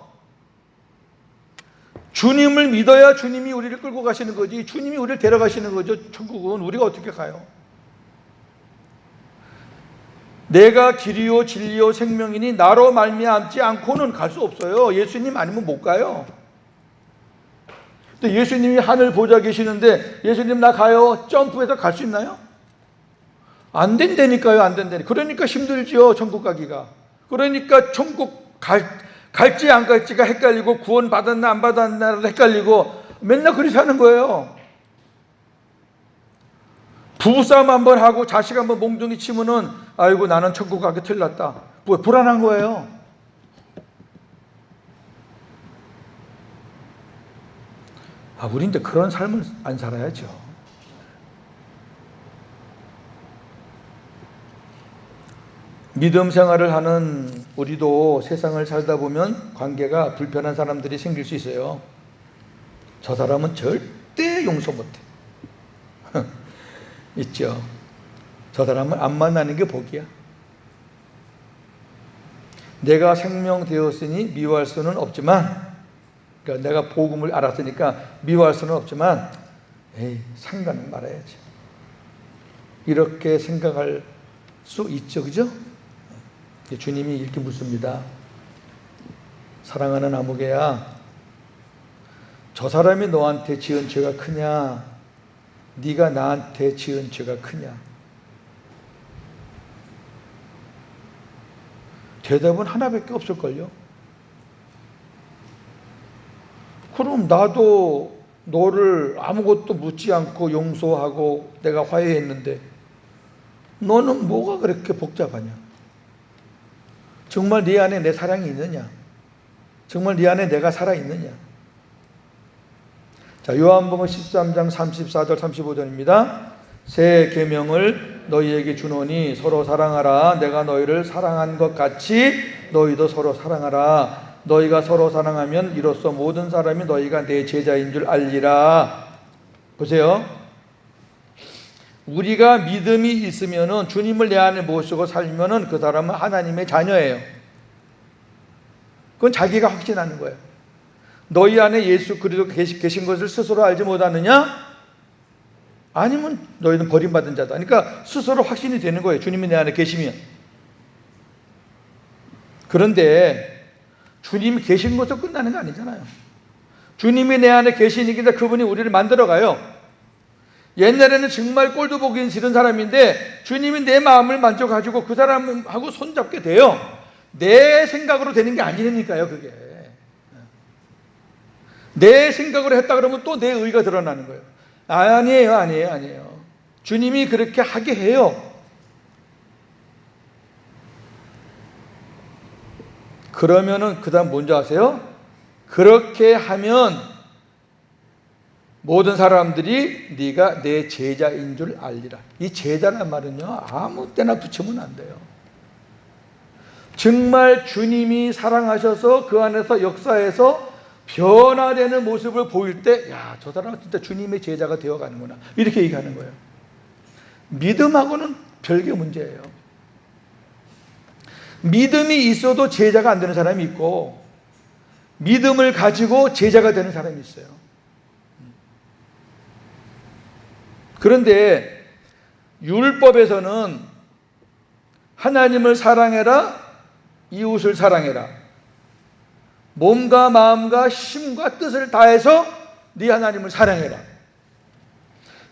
주님을 믿어야 주님이 우리를 끌고 가시는 거지. 주님이 우리를 데려가시는 거죠. 천국은 우리가 어떻게 가요? 내가 길이요 진리요 생명이니 나로 말미암지 않고는 갈 수 없어요. 예수님 아니면 못 가요. 근데 예수님이 하늘 보좌 계시는데 예수님 나 가요. 점프해서 갈 수 있나요? 안 된다니까요. 안 된다니까. 그러니까 힘들지요. 천국 가기가. 그러니까 천국 갈지 안 갈지가 헷갈리고 구원 받았나 안 받았나를 헷갈리고 맨날 그렇게 사는 거예요. 부부싸움 한번 하고 자식 한번 몽둥이 치면은 아이고 나는 천국 가기 틀렸다. 불안한 거예요. 우리 이제 그런 삶을 안 살아야죠. 믿음 생활을 하는 우리도 세상을 살다 보면 관계가 불편한 사람들이 생길 수 있어요. 저 사람은 절대 용서 못해. 있죠. 저 사람은 안 만나는 게 복이야. 내가 생명되었으니 미워할 수는 없지만, 그러니까 내가 복음을 알았으니까 미워할 수는 없지만, 상관은 말아야지. 이렇게 생각할 수 있죠, 그죠? 주님이 이렇게 묻습니다. 사랑하는 아무개야, 저 사람이 너한테 지은 죄가 크냐? 네가 나한테 지은 죄가 크냐? 대답은 하나밖에 없을걸요. 그럼 나도 너를 아무것도 묻지 않고 용서하고 내가 화해했는데 너는 뭐가 그렇게 복잡하냐? 정말 네 안에 내 사랑이 있느냐? 정말 네 안에 내가 살아있느냐? 자, 요한복음 13장 34절 35절입니다. 새 계명을 너희에게 주노니 서로 사랑하라. 내가 너희를 사랑한 것 같이 너희도 서로 사랑하라. 너희가 서로 사랑하면 이로써 모든 사람이 너희가 내 제자인 줄 알리라. 보세요. 우리가 믿음이 있으면은 주님을 내 안에 모시고 살면은 그 사람은 하나님의 자녀예요. 그건 자기가 확신하는 거예요. 너희 안에 예수 그리스도 계신 것을 스스로 알지 못하느냐? 아니면 너희는 버림받은 자다. 그러니까 스스로 확신이 되는 거예요. 주님이 내 안에 계시면. 그런데 주님이 계신 것도 끝나는 거 아니잖아요. 주님이 내 안에 계시니까 그분이 우리를 만들어가요. 옛날에는 정말 꼴도 보기 싫은 사람인데 주님이 내 마음을 만져가지고 그 사람하고 손잡게 돼요. 내 생각으로 되는 게 아니니까요. 그게 내 생각으로 했다 그러면 또 내 의가 드러나는 거예요. 아니에요. 주님이 그렇게 하게 해요. 그러면은 그 다음 뭔지 아세요? 그렇게 하면 모든 사람들이 네가 내 제자인 줄 알리라. 이 제자란 말은요, 아무 때나 붙이면 안 돼요. 정말 주님이 사랑하셔서 그 안에서 역사해서 변화되는 모습을 보일 때, 야, 저 사람은 진짜 주님의 제자가 되어가는구나, 이렇게 얘기하는 거예요. 믿음하고는 별개 문제예요. 믿음이 있어도 제자가 안 되는 사람이 있고, 믿음을 가지고 제자가 되는 사람이 있어요. 그런데 율법에서는 하나님을 사랑해라, 이웃을 사랑해라, 몸과 마음과 힘과 뜻을 다해서 네 하나님을 사랑해라.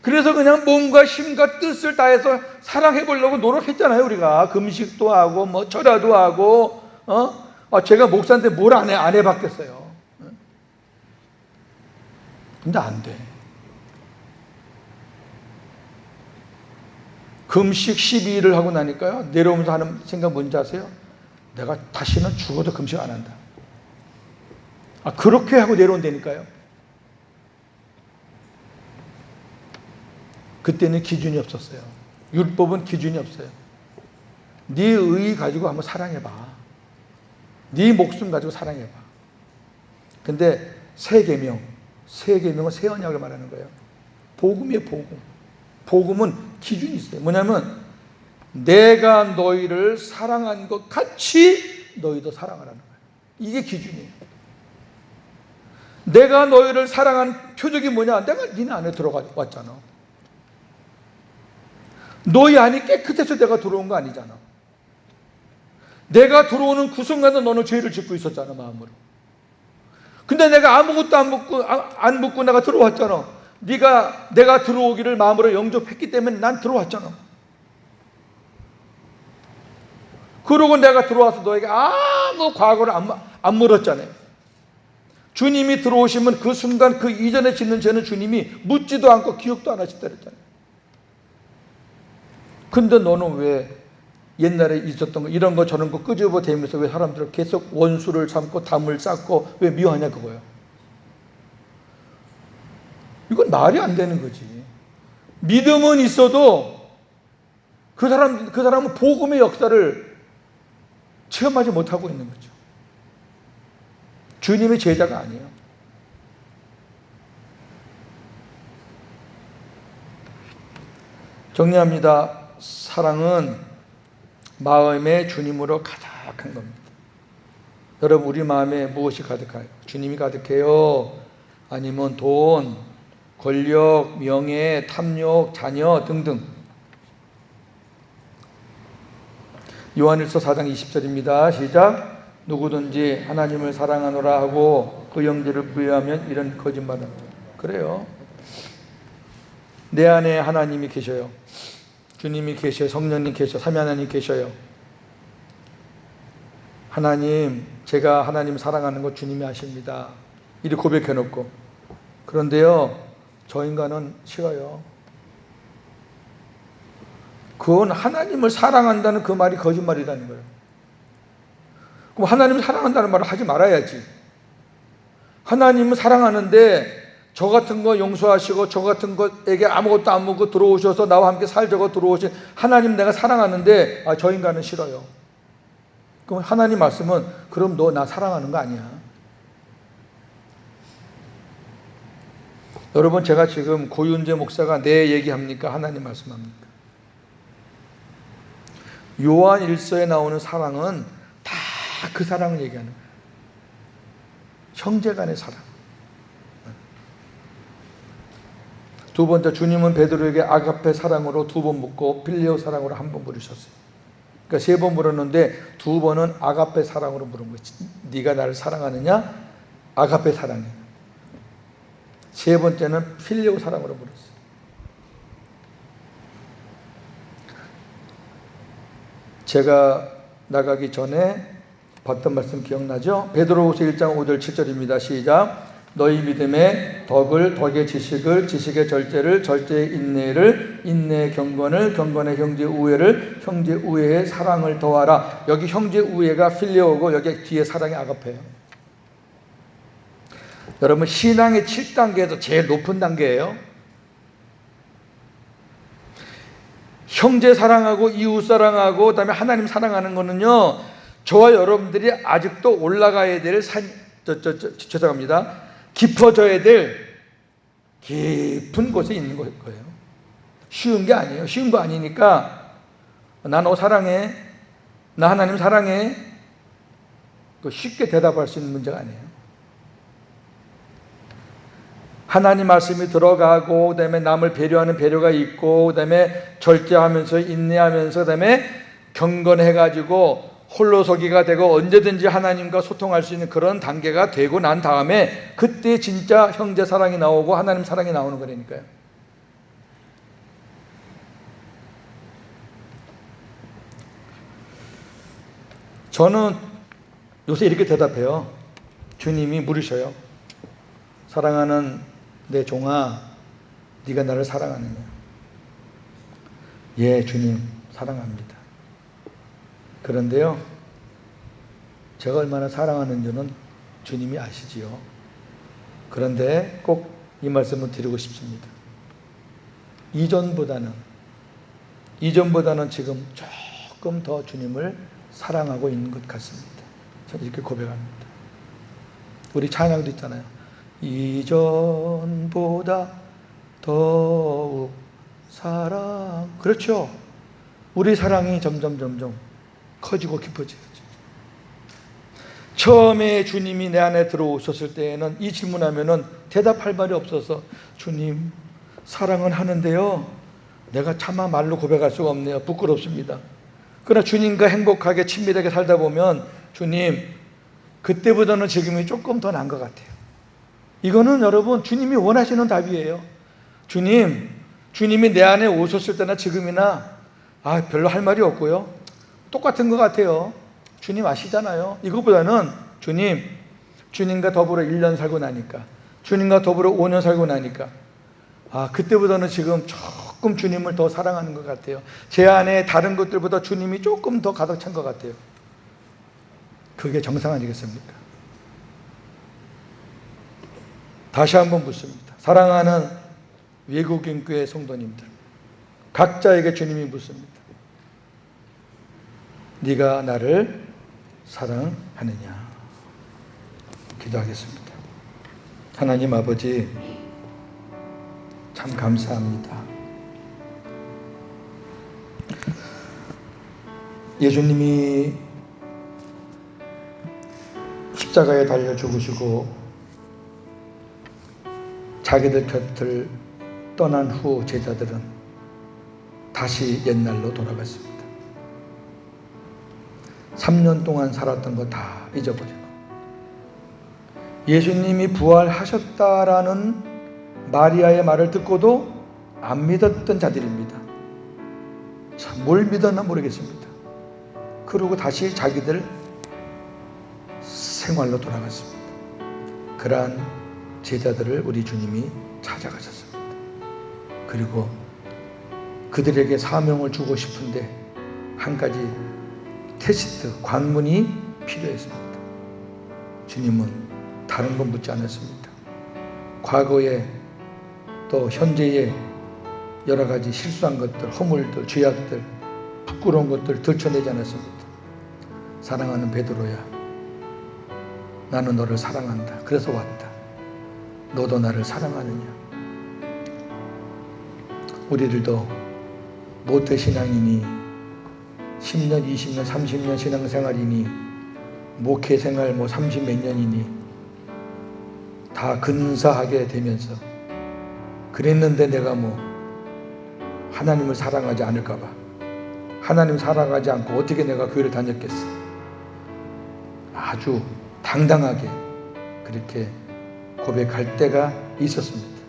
그래서 그냥 몸과 힘과 뜻을 다해서 사랑해 보려고 노력했잖아요. 우리가 금식도 하고 뭐 절야도 하고, 제가 목사인데 뭘 안 해봤겠어요. 근데 안 돼. 금식 12일을 하고 나니까요, 내려오면서 하는 생각 뭔지 아세요? 내가 다시는 죽어도 금식 안 한다. 그렇게 하고 내려온다니까요. 그때는 기준이 없었어요. 율법은 기준이 없어요. 네 의 가지고 한번 사랑해봐. 네 목숨 가지고 사랑해봐. 근데 새 계명은 새 언약을 말하는 거예요. 복음이에요, 복음. 복음은 기준이 있어요. 뭐냐면 내가 너희를 사랑한 것 같이 너희도 사랑하라는 거예요. 이게 기준이에요. 내가 너희를 사랑한 표적이 뭐냐? 내가 니네 안에 들어가 왔잖아. 너희 안이 깨끗해서 내가 들어온 거 아니잖아. 내가 들어오는 그 순간에 너는 죄를 짓고 있었잖아, 마음으로. 근데 내가 아무것도 안 묻고 내가 들어왔잖아. 내가 들어오기를 마음으로 영접했기 때문에 난 들어왔잖아. 그러고 내가 들어와서 너에게 아무 과거를 안 물었잖아요. 주님이 들어오시면 그 순간 그 이전에 짓는 죄는 주님이 묻지도 않고 기억도 안 하신다 그랬잖아요. 근데 너는 왜 옛날에 있었던 거 이런 거 저런 거 끄집어 대면서 왜 사람들을 계속 원수를 삼고 담을 쌓고 왜 미워하냐 그거예요. 이건 말이 안 되는 거지. 믿음은 있어도 그 사람은 복음의 역사를 체험하지 못하고 있는 거죠. 주님의 제자가 아니에요. 정리합니다. 사랑은 마음에 주님으로 가득한 겁니다. 여러분, 우리 마음에 무엇이 가득해요? 주님이 가득해요? 아니면 돈, 권력, 명예, 탐욕, 자녀 등등. 요한일서 4장 20절입니다. 시작. 누구든지 하나님을 사랑하노라 하고 그 영제를 부여하면 이런 거짓말은 그래요. 내 안에 하나님이 계셔요. 주님이 계셔요. 성령님 계셔요. 삼위 하나님 계셔요. 하나님, 제가 하나님 사랑하는 거 주님이 아십니다. 이렇게 고백해놓고, 그런데요, 저 인간은 싫어요. 그건 하나님을 사랑한다는 그 말이 거짓말이라는 거예요. 그럼 하나님을 사랑한다는 말을 하지 말아야지. 하나님은 사랑하는데 저 같은 거 용서하시고 저 같은 거에게 아무것도 안 묻고 들어오셔서 나와 함께 살자고 들어오신 하나님 내가 사랑하는데 저 인간은 싫어요. 그럼 하나님 말씀은 그럼 너 나 사랑하는 거 아니야. 여러분, 제가 지금 고윤재 목사가 내 얘기합니까? 하나님 말씀합니까? 요한 1서에 나오는 사랑은 다 그 사랑을 얘기하는 거예요. 형제 간의 사랑. 두 번째, 주님은 베드로에게 아가페 사랑으로 2번 묻고 필레오 사랑으로 1번 물으셨어요. 그러니까 3번 물었는데 2번은 아가페 사랑으로 물은 거예요. 네가 나를 사랑하느냐? 아가페 사랑이에요. 3번째는 필레오 사랑으로 물었어요. 제가 나가기 전에 봤던 말씀 기억나죠? 베드로후서 1장 5절 7절입니다. 시작. 너희 믿음의 덕을, 덕의 지식을, 지식의 절제를, 절제의 인내를, 인내의 경건을, 경건의 형제 우애를, 형제 우애의 사랑을 더하라. 여기 형제 우애가 필레오고 여기 뒤에 사랑이 아가페예요. 여러분, 신앙의 7단계에서 제일 높은 단계예요. 형제 사랑하고 이웃 사랑하고 그다음에 하나님 사랑하는 거는요, 저와 여러분들이 아직도 올라가야 될 죄송합니다. 깊어져야 될 깊은 곳에 있는 거예요. 쉬운 게 아니에요. 쉬운 거 아니니까 나 너 사랑해, 나 하나님 사랑해, 쉽게 대답할 수 있는 문제가 아니에요. 하나님 말씀이 들어가고 그다음에 남을 배려하는 배려가 있고 그다음에 절제하면서 인내하면서 그다음에 경건해가지고 홀로서기가 되고 언제든지 하나님과 소통할 수 있는 그런 단계가 되고 난 다음에 그때 진짜 형제 사랑이 나오고 하나님 사랑이 나오는 거라니까요. 저는 요새 이렇게 대답해요. 주님이 물으셔요. 사랑하는 내 종아, 네가 나를 사랑하느냐? 예, 주님 사랑합니다. 그런데요, 제가 얼마나 사랑하는지는 주님이 아시지요. 그런데 꼭 이 말씀을 드리고 싶습니다. 이전보다는 지금 조금 더 주님을 사랑하고 있는 것 같습니다. 저는 이렇게 고백합니다. 우리 찬양도 있잖아요. 이전보다 더욱 사랑. 그렇죠. 우리 사랑이 점점 커지고 깊어지죠. 처음에 주님이 내 안에 들어오셨을 때에는 이 질문하면은 대답할 말이 없어서 주님 사랑은 하는데요, 내가 차마 말로 고백할 수가 없네요. 부끄럽습니다. 그러나 주님과 행복하게 친밀하게 살다 보면 주님 그때보다는 지금이 조금 더 나은 것 같아요. 이거는 여러분 주님이 원하시는 답이에요. 주님이 내 안에 오셨을 때나 지금이나 별로 할 말이 없고요. 똑같은 것 같아요. 주님 아시잖아요. 이것보다는 주님과 더불어 1년 살고 나니까, 주님과 더불어 5년 살고 나니까 그때보다는 지금 조금 주님을 더 사랑하는 것 같아요. 제 안에 다른 것들보다 주님이 조금 더 가득 찬 것 같아요. 그게 정상 아니겠습니까? 다시 한번 묻습니다. 사랑하는 외국인 교회 성도님들, 각자에게 주님이 묻습니다. 네가 나를 사랑하느냐? 기도하겠습니다. 하나님 아버지, 참 감사합니다. 예수님이 십자가에 달려 죽으시고 자기들 곁을 떠난 후 제자들은 다시 옛날로 돌아갔습니다. 3년 동안 살았던 거 다 잊어버리고 예수님이 부활하셨다라는 마리아의 말을 듣고도 안 믿었던 자들입니다. 참, 뭘 믿었나 모르겠습니다. 그러고 다시 자기들 생활로 돌아갔습니다. 그러한 제자들을 우리 주님이 찾아가셨습니다. 그리고 그들에게 사명을 주고 싶은데 한 가지 테스트, 관문이 필요했습니다. 주님은 다른 건 묻지 않았습니다. 과거에 또 현재에 여러 가지 실수한 것들, 허물들, 죄악들, 부끄러운 것들 들춰내지 않았습니다. 사랑하는 베드로야, 나는 너를 사랑한다. 그래서 왔다. 너도 나를 사랑하느냐? 우리들도 모태신앙이니 10년, 20년, 30년 신앙생활이니 목회생활 30몇 년이니 다 근사하게 되면서 그랬는데 내가 하나님을 사랑하지 않을까 봐, 하나님 사랑하지 않고 어떻게 내가 교회를 다녔겠어. 아주 당당하게 그렇게 고백할 때가 있었습니다.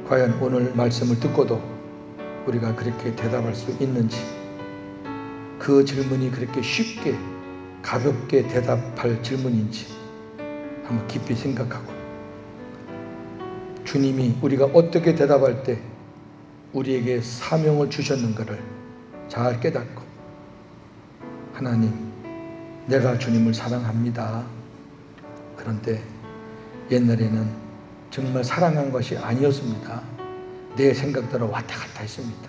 과연 오늘 말씀을 듣고도 우리가 그렇게 대답할 수 있는지, 그 질문이 그렇게 쉽게 가볍게 대답할 질문인지 한번 깊이 생각하고, 주님이 우리가 어떻게 대답할 때 우리에게 사명을 주셨는가를 잘 깨닫고, 하나님, 내가 주님을 사랑합니다. 그런데 옛날에는 정말 사랑한 것이 아니었습니다. 내 생각대로 왔다 갔다 했습니다.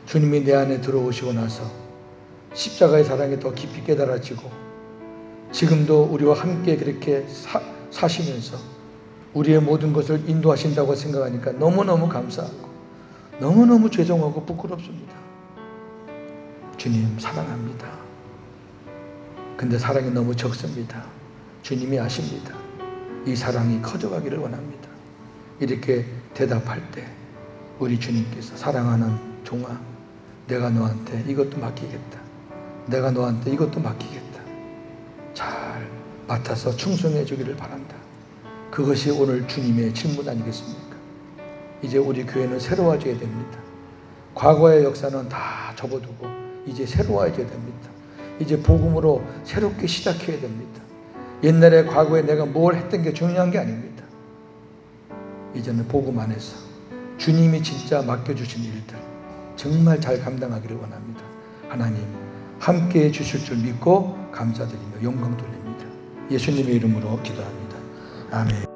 주님이 내 안에 들어오시고 나서 십자가의 사랑이 더 깊이 깨달아지고, 지금도 우리와 함께 그렇게 사시면서 우리의 모든 것을 인도하신다고 생각하니까 너무너무 감사하고 너무너무 죄송하고 부끄럽습니다. 주님 사랑합니다. 근데 사랑이 너무 적습니다. 주님이 아십니다. 이 사랑이 커져가기를 원합니다. 이렇게 대답할 때 우리 주님께서, 사랑하는 종아, 내가 너한테 이것도 맡기겠다. 내가 너한테 이것도 맡기겠다. 잘 맡아서 충성해 주기를 바란다. 그것이 오늘 주님의 질문 아니겠습니까? 이제 우리 교회는 새로워져야 됩니다. 과거의 역사는 다 접어두고 이제 새로워져야 됩니다. 이제 복음으로 새롭게 시작해야 됩니다. 옛날에 과거에 내가 뭘 했던 게 중요한 게 아닙니다. 이제는 복음 안에서 주님이 진짜 맡겨주신 일들 정말 잘 감당하기를 원합니다. 하나님 함께해 주실 줄 믿고 감사드리며 영광 돌립니다. 예수님의 이름으로 기도합니다. 아멘.